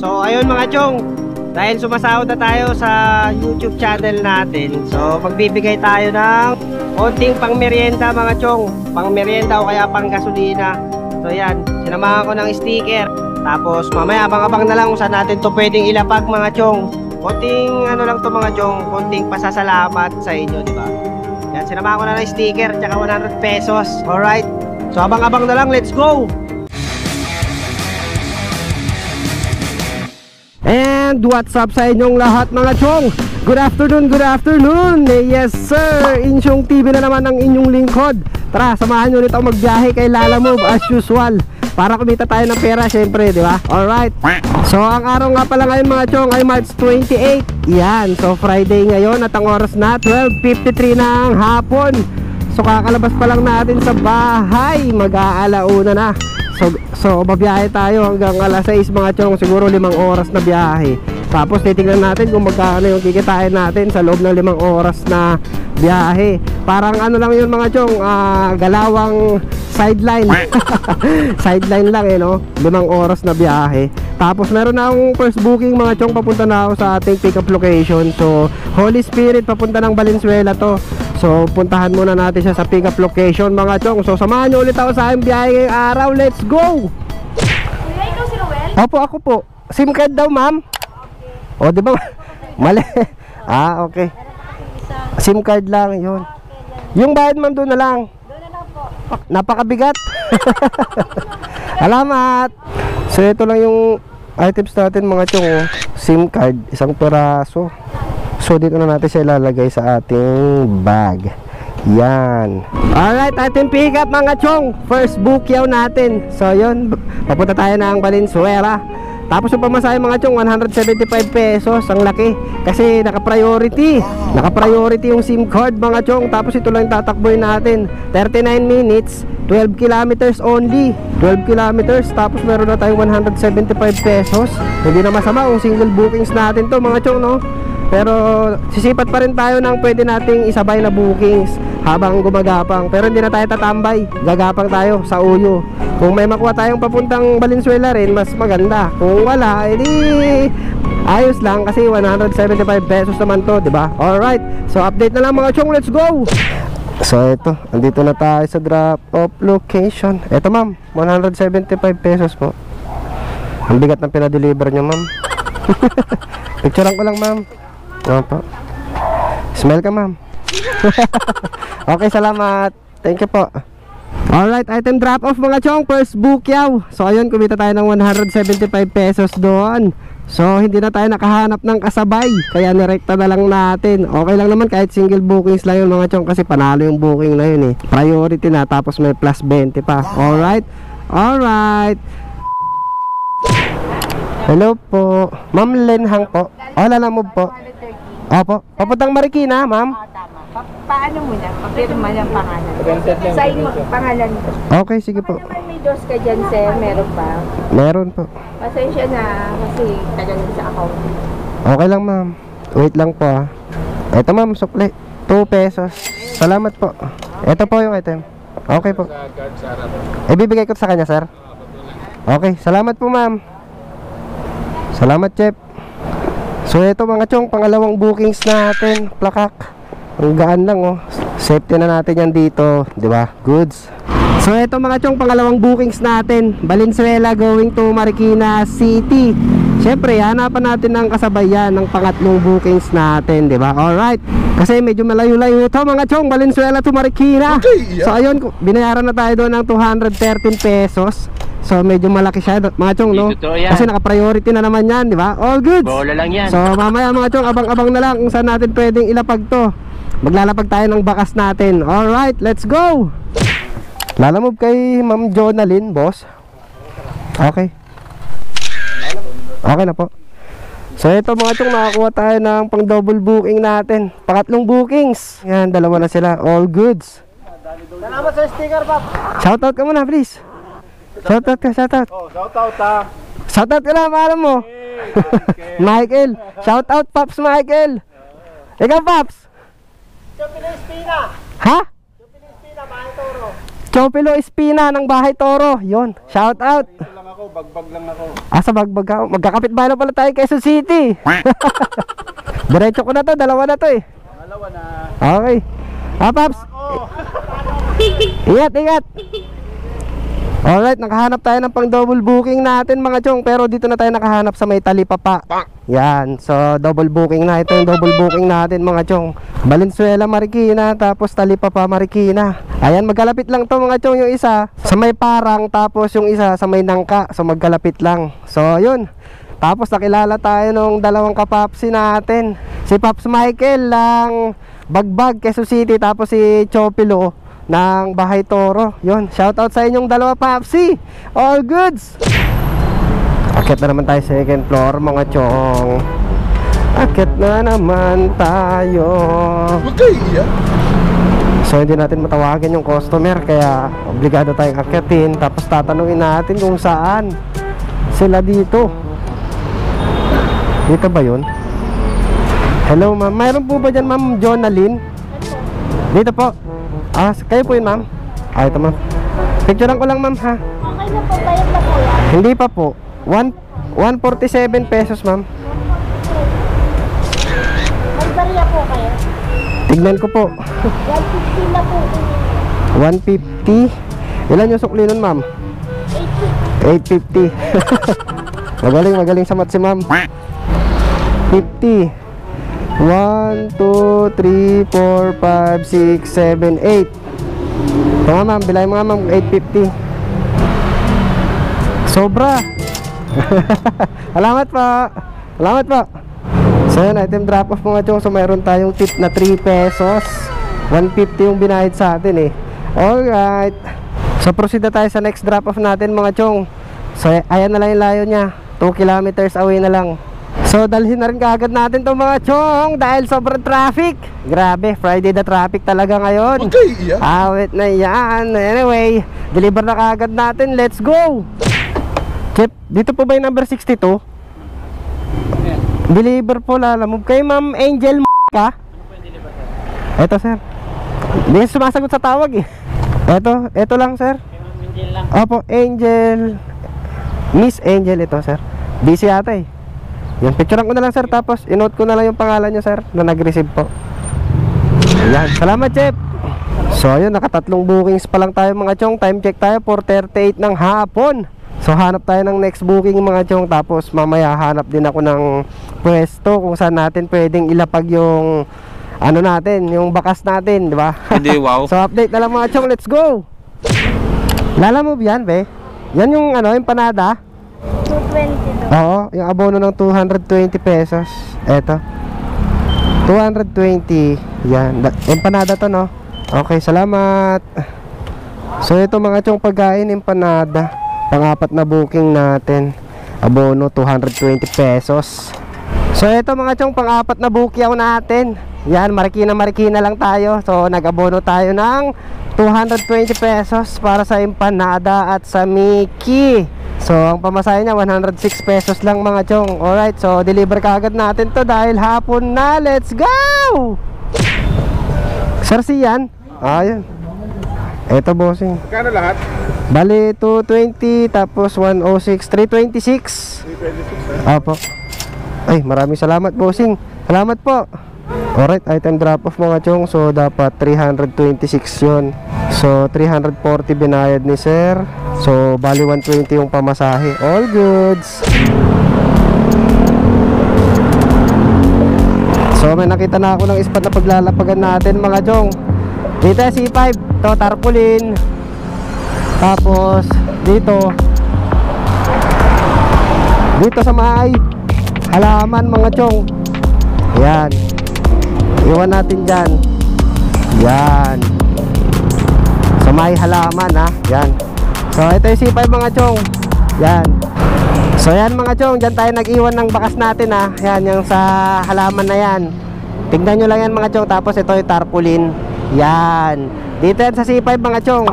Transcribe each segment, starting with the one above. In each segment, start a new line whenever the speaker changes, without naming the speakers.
So ayun mga chong, dahil sumasahod na tayo sa YouTube channel natin, so magbibigay tayo ng konting pang merienda mga chong, pang merienda o kaya pang gasolina. So yan, sinamahan ko ng sticker. Tapos mamaya abang-abang na lang kung saan natin to pwedeng ilapag mga chong. Konting ano lang to mga chong, konting pasasalamat sa inyo, di ba? Yan, sinamahan ko na ng sticker tsaka 100 pesos. Alright, so abang-abang na lang, let's go! And what's up sa inyong lahat mga chong? Good afternoon, good afternoon. Yes sir, Insyong TV na naman ang inyong lingkod. Tara, samahan nyo ulit ako magbiyahe kay Lalamove as usual, para kumita tayo ng pera syempre, di ba? Alright. So ang araw nga pala ngayon mga chong ay March 28. Yan, so Friday ngayon at ang oras na 12:53 ng hapon. So kakalabas pa lang natin sa bahay, mag-aalauna na. So babiyahe tayo hanggang alas 6 mga chong, siguro 5 oras na biyahe. Tapos titignan natin kung magkano yung kikitain natin sa loob ng 5 oras na biyahe. Parang ano lang yun mga chong, galawang sideline. Sideline lang no, 5 oras na biyahe. Tapos meron na akong first booking mga chong, papunta na ako sa ating pick up location. So Holy Spirit, papunta ng Valenzuela to. So puntahan muna natin siya sa pick up location mga chong. So samahan nyo ulit ako sa aking biyahe ngayong araw. Let's go!
Kuya, ikaw si Roel?
Opo, ako po. SIM card daw ma'am. O di ba? Mali. Okay. SIM card lang yun. Yung bayad man doon na lang.
Doon na lang po.
Napakabigat. Salamat. So ito lang yung items natin mga chong. SIM card, isang peraso. So dito na natin siya ilalagay sa ating bag. Yan. Alright, ating pick up mga chong. First bookyaw natin. So yun, papunta tayo ng Valenzuela. Tapos yung pamasahe mga chong, 175 pesos. Ang laki, kasi naka-priority. Naka-priority yung SIM card mga chong. Tapos ito lang tatakboy natin, 39 minutes, 12 kilometers only. 12 kilometers, tapos meron na tayong 175 pesos. Hindi na masama kung single bookings natin to mga chong, no? Pero sisipat pa rin tayo ng pwede nating isabay na bookings habang gumagapang. Pero hindi na tayo tatambay, gagapang tayo sa uyo. Kung may makuha tayong papuntang Valenzuela rin, mas maganda. Kung wala, edi ayos lang, kasi 175 pesos naman to, diba? Alright, so update na lang mga chong, let's go! So ito, andito na tayo sa drop off location. Ito ma'am, 175 pesos po. Ang bigat ng pinadeliver nyo ma'am. Picturean ko lang ma'am. Opo. Smell ka ma'am. Okay, salamat. Thank you po. Alright, item drop off mga chong, first bookyaw. So ayun, kumita tayo ng 175 pesos doon. So hindi na tayo nakahanap ng kasabay, kaya nirekta na lang natin. Okay lang naman kahit single bookings lang yun mga chong, kasi panalo yung booking na yun eh. Priority na, tapos may plus 20 pa. Alright. Alright. Hello po, Ma'am Lenhang po. Lalamove po. Opo, papuntang Marikina ma'am.
Tama. Paano muna? Papirma yung pangalan. Sign mo, pangalan mo.
Okay, sige po.
Naman may dos ka dyan, sir. Meron ba?
Meron po.
Pasensya na kasi tagal sa account.
Okay lang ma'am. Wait lang po Ito ma'am, sukli 2 pesos. Salamat po. Ito po yung item. Okay po. Ibibigay ko sa kanya sir. Okay, salamat po ma'am. Salamat chef. So ito mga chong, pangalawang bookings natin. Plakak. Ang gaan lang oh. Safety na natin yan dito, di ba? Goods. So ito mga chong, pangalawang bookings natin. Valenzuela going to Marikina City. Siyempre, hanapan natin ng kasabayan ng pangatlong bookings natin, di ba? Alright. Kasi medyo malayo-layo ito mga chong, Valenzuela to Marikina. Okay, yeah. So ayun, binayaran na tayo doon ng 213 pesos. So medyo malaki siya mga chong, no? Kasi naka-priority na naman yan, di ba? All good. Bola lang yan. So mamaya mga chong, abang-abang na lang kung saan natin pwedeng ilapag to. Maglalapag tayo ng bakas natin. Alright, let's go. Lalamove kay Ma'am Jonalyn, boss. Okay. Okay na po. So ito mga chong, nakakuha tayo ng pang double booking natin. Pangatlong bookings. Yan, dalawa na sila. All goods.
Salamat sa sticker, Pap.
Shoutout ka muna please. Shoutout ka, shoutout.
Oh, shoutout ha.
Shoutout ka na, maalam mo. Michael. Shoutout, Paps Michael. Ikaw, Paps.
Chopin Espina.
Ha?
Chopin Espina, Mahal Toro.
Chopilo Espina ng Bahay Toro. Yon, shout out.
Ito lang ako, bagbag lang ako.
Sa bagbag ako. Magkakapit bahay na pala tayo Quezon City. Diretso ko na to, dalawa na to eh.
Dalawa na.
Okay. Paps. Ingat, ingat. Alright, nakahanap tayo ng pang double booking natin mga chong. Pero dito na tayo nakahanap sa may Talipapa. Yan, so double booking na. Ito yung double booking natin mga chong. Valenzuela, Marikina, tapos Talipapa, Marikina. Ayan, magkalapit lang to mga chong. Yung isa sa may Parang, tapos yung isa sa may Nangka. So magkalapit lang. So yun. Tapos nakilala tayo nung dalawang kapapsi natin. Si Paps Michael lang Bagbag, Quezon City. Tapos si Chopilo ng Bahay Toro. Yun, shoutout sa inyong dalawa Papsi. All goods. Akit na naman tayo second floor mga chong. Akit na naman tayo.
Okay, yeah.
So hindi natin matawagan yung customer, kaya obligado tayong akitin. Tapos tatanungin natin kung saan sila dito. Dito ba yun? Hello ma'am, mayroon po ba dyan ma'am Jonalyn? Dito po. Kayo po yun ma'am? Ito ma'am. Picturean ko lang ma'am ha.
Okay na po, bayad na po yan.
Hindi pa po. 147 pesos ma'am.
May bariya po kayo.
Tignan ko po.
150 na po.
150. Ilan yung sukli nun ma'am? 850. Magaling sa math si ma'am. 50. 1, 2, 3, 4, 5, 6, 7, 8. Ito nga ma'am, bilay mo nga ma'am, 850. Sobra. Salamat po. Salamat po. So yun, item drop off mga chong. So mayroon tayong tip na 3 pesos. 150 yung binayad sa atin eh. Alright. So proceed na tayo sa next drop off natin mga chong. So ayan na lang yung layo niya, 2 kilometers away na lang. So dalhin na rin kaagad natin itong mga chong dahil sobrang traffic. Grabe, Friday the traffic talaga ngayon.
Okay, yeah.
Awit na yan. Anyway, deliver na kaagad natin. Let's go. Chip, dito po ba yung number 62? Deliver po, lalamove kayo ma'am Angel ka? Eto sir. Hindi sumasagot sa tawag eh. Eto lang sir. Opo, Angel. Miss Angel ito sir. Busy ata eh. Yan, picturean ko na lang sir, tapos inote ko na lang yung pangalan nyo sir na nag-receive po. Ayan, salamat Chef. So ayun, nakatatlong bookings pa lang tayo mga chong. Time check tayo, 4:38 ng hapon. So hanap tayo ng next booking mga chong. Tapos mamaya hanap din ako ng pwesto kung saan natin pwedeng ilapag yung ano natin, yung bakas natin, di ba?
Hindi, wow.
So update na lang mga chong, let's go. Lalamove yan be. Yan yung ano, yung panada.
220 daw.
Oo, yung abono ng 220 pesos. Eto 220. Yan, empanada to no. Okay, salamat. So ito mga chong, pagkain empanada, pang-apat na booking natin. Abono 220 pesos. So ito mga chong, pang-apat na booking natin. Yan, Marikina lang tayo. So nag-abono tayo ng 220 pesos para sa empanada at sa Mickey. So ang pamasahe niya 106 pesos lang mga chong. Alright, so deliver kaagad natin to dahil hapon na. Let's go! Sir Sian. Ayun. Eto bossing.
Kano lahat?
Bali 220 tapos 106, 326.
326
Opo. Ay, maraming salamat bossing. Salamat po. Alright, item drop off mga chong. So dapat 326 yun. So 340 binayad ni sir. So bali 120 yung pamasahe. All goods. So may nakita na ako ng spot na paglalapagan natin mga chong. Dito C5, to tarpaulin. Tapos dito sa may halaman mga chong. Yan, iwan natin dyan. Yan, sa may halaman ha. Yan. So ito yung C5 mga chong. Yan. So yan mga chong, dyan tayo nag-iwan ng bakas natin ha. Yan, yung sa halaman na yan. Tignan nyo lang yan mga chong. Tapos ito yung tarpaulin. Yan. Dito yan sa C5 mga chong.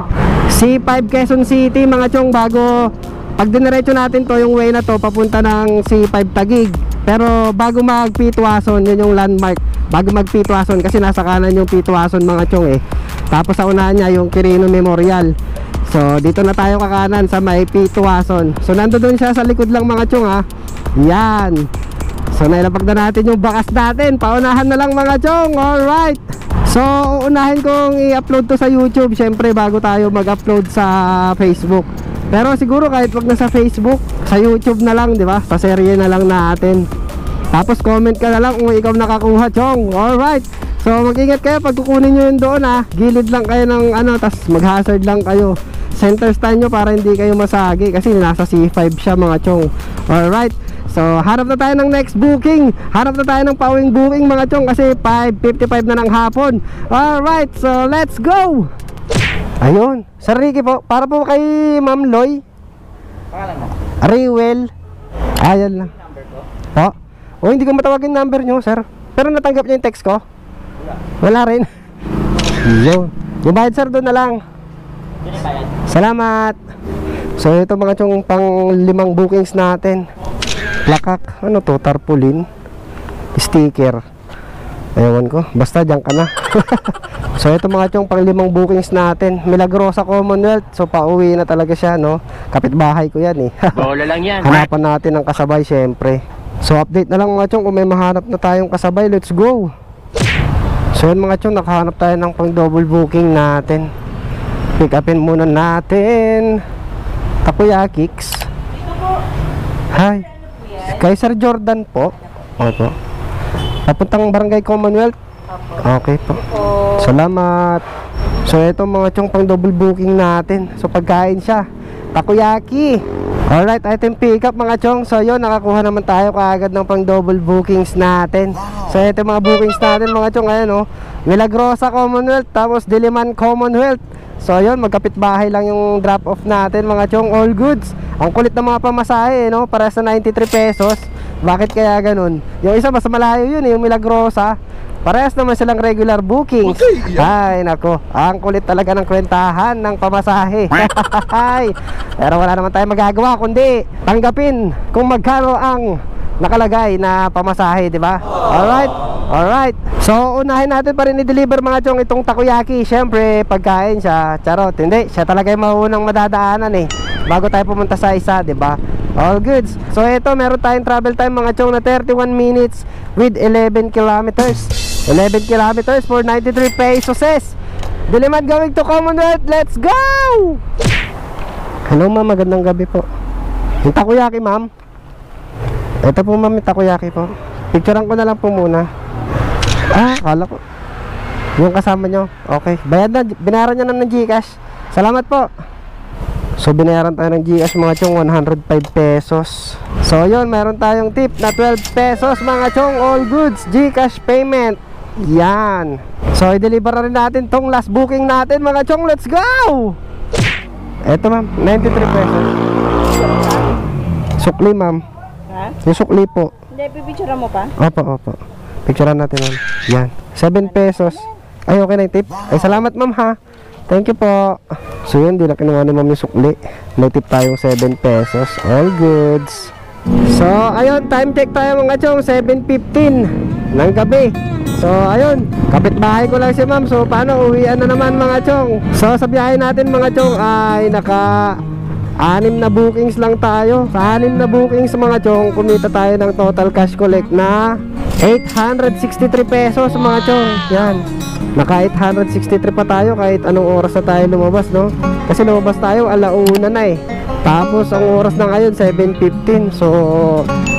C5 Quezon City mga chong. Bago, pag diniretso natin to, yung way na to papunta ng C5 Taguig. Pero bago mag Pitwason, yun yung landmark. Bago mag Pitwason, kasi nasa kanan yung Pitwason mga chong eh. Tapos sa unahan niya yung Quirino Memorial. So dito na tayo kakanan sa may Tuwason. So nandoon siya sa likod lang mga chong ha. Yan. So nailapag na natin yung bakas natin. Paunahan na lang mga chong. Alright. So unahin kong i-upload to sa YouTube syempre bago tayo mag-upload sa Facebook. Pero siguro kahit wag na sa Facebook, sa YouTube na lang, di ba? Sa serye na lang natin. Tapos comment ka na lang kung ikaw nakakuha, chong. Alright. So mag-ingat kayo pag kukunin nyo yun doon ha. Gilid lang kayo ng ano, tas mag-hazard lang kayo. Center stand nyo para hindi kayo masagi kasi nasa C5 siya mga chong. Alright. So hanap na tayo ng next booking. Hanap na tayo ng pauwing booking mga chong kasi 5:55 na ng hapon. Alright. So let's go. Ayun. Sir Ricky po. Para po kay Ma'am Loy. Ariwell. Ayan lang. Po? O hindi ko matawagin number nyo sir. Pero natanggap niyo yung text ko? Wala rin. Yun. Yung bayad sir doon na lang. Salamat. So ito mga chong pang 5 bookings natin. Plakak, ano to, tarpaulin, sticker. Ewan ko, basta dyan ka na. So ito mga chong pang 5 bookings natin. Milagrosa Commonwealth. So pauwi na talaga siya, no. Kapitbahay ko yan eh.
Bola lang yan.
Hanapan natin ng kasabay syempre. So update na lang mga chong kung may mahanap na tayong kasabay. Let's go. So yun mga chong, nakahanap tayo ng pang double booking natin. Pick upin muna natin Takoyakiks. Hi. Kay Sir Jordan po. Okay po. Papuntang Barangay Commonwealth. Okay po. Salamat. So ito mga chong pang double booking natin. So pagkain siya, takoyaki. Alright, item pick up mga chong. So yun, nakakuha naman tayo kaagad ng pang double bookings natin. So ito mga bookings natin mga chong. Ayan o, Milagrosa Commonwealth, tapos Diliman Commonwealth. So yun, magkapitbahay lang yung drop off natin mga chong. All goods. Ang kulit ng mga pamasahe, no? Para sa 93 pesos. Bakit kaya ganun? Yung isa mas malayo yun, yung Milagrosa. Parehas naman silang regular bookings.
Okay,
Ay nako, ang kulit talaga ng kwentahan ng pamasahe. Pero wala naman tayong magagawa kundi tanggapin kung magkano ang nakalagay na pamasahe, di ba? Alright, alright. So unahin natin pa rin i-deliver mga chong itong takoyaki. Siyempre pagkain siya, charot. Hindi, siya talaga yung maunang madadaanan eh, bago tayo pumunta sa isa, di ba? All goods. So ito, meron tayong travel time mga chong na 31 minutes with 11 kilometers. 11 kilometers for 93 pesos. Diliman going to Commonwealth. Let's go! Hello ma'am, magandang gabi po. Yung takoyaki ma'am. Ito po ma'am, yung takoyaki po. Picturean ko na lang po muna. Kala ko yung kasama nyo. Okay, bayad na, binayaran nyo na ng Gcash. Salamat po. So binayaran tayo ng Gcash mga chong 105 pesos. So yun, meron tayong tip na 12 pesos mga chong. All goods, Gcash payment. Yan. So i-deliver na rin natin tong last booking natin mga chong. Let's go! Eto ma'am, 93 pesos. Sukli ma'am.
Ha?
Yung sukli po.
Hindi, pipicture mo pa?
Opo, opo. Picturean natin ma'am. Yan, 7 pesos. Ay okay na yung tip. Ay salamat ma'am ha. Thank you po. So yun, di na kinuha ni ma'am yung sukli. May tip tayong 7 pesos. All goods. So ayun, time check tayo mga chong, 7:15 ng gabi. So ayun, kapitbahay ko lang si ma'am. So paano, uwian na naman mga chong. So sa biyahe natin mga chong ay naka 6 na bookings lang tayo. Sa 6 na bookings mga chong, kumita tayo ng total cash collect na 863 pesos mga chong. Yan, naka 863 pa tayo kahit anong oras na tayo lumabas, no? Kasi lumabas tayo 1:00 na eh. Tapos ang oras na ngayon 7:15. So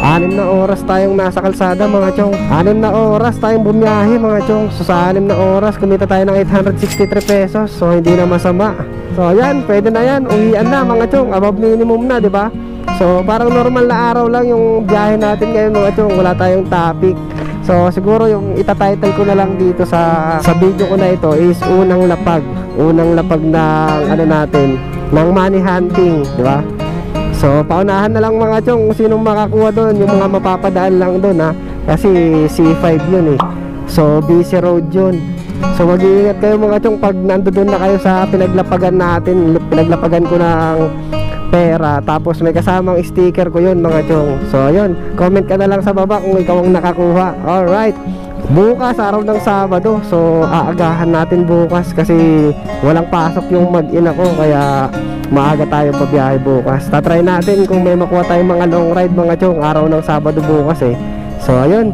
6 na oras tayong nasa kalsada mga chong. 6 na oras tayong bumiyahe mga chong. So sa 6 na oras kumita tayo ng 863 pesos. So hindi na masama. So yan, pwede na yan. Uwian na mga chong. Above minimum na, di ba? So parang normal na araw lang yung biyahe natin ngayon mga chong. Wala tayong topic. So siguro yung itatitle ko na lang dito sa video ko na ito is unang lapag. Unang lapag ng ano natin, ng money hunting, di ba? So paunahan na lang mga chong kung sinong makakuha doon, yung mga mapapadaan lang doon ha. Kasi C5 yun eh. So busy road yun. So mag-iingat kayo mga chong pag nandoon na kayo sa pinaglapagan natin. Pinaglapagan ko ng pera, tapos may kasamang sticker ko yun mga chong. So ayun, comment ka na lang sa baba kung ikaw ang nakakuha. Alright, bukas araw ng Sabado. So aagahan natin bukas kasi walang pasok yung mag-ina ko, kaya maaga tayo pabiyahe bukas. Tatry natin kung may makuha tayong mga long ride mga chong araw ng Sabado bukas eh. So ayun,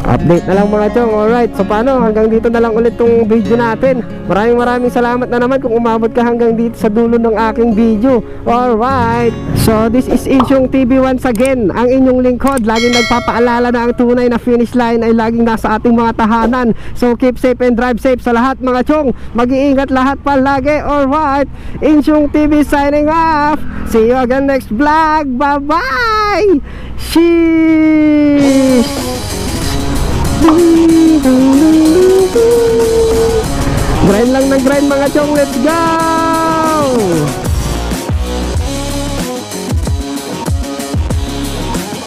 update na lang mga chong. Alright, so paano, hanggang dito na lang ulit tong video natin. Maraming salamat na naman kung umabot ka hanggang dito sa dulo ng aking video. Alright, so this is Insyong TV once again, ang inyong lingkod. Laging nagpapaalala na ang tunay na finish line ay laging nasa ating mga tahanan. So keep safe and drive safe sa lahat mga chong. Mag-iingat lahat palagi. Alright, Insyong TV signing off. See you again next vlog. Bye bye. Sheesh. Grind lang ng grind mga chong. Let's go.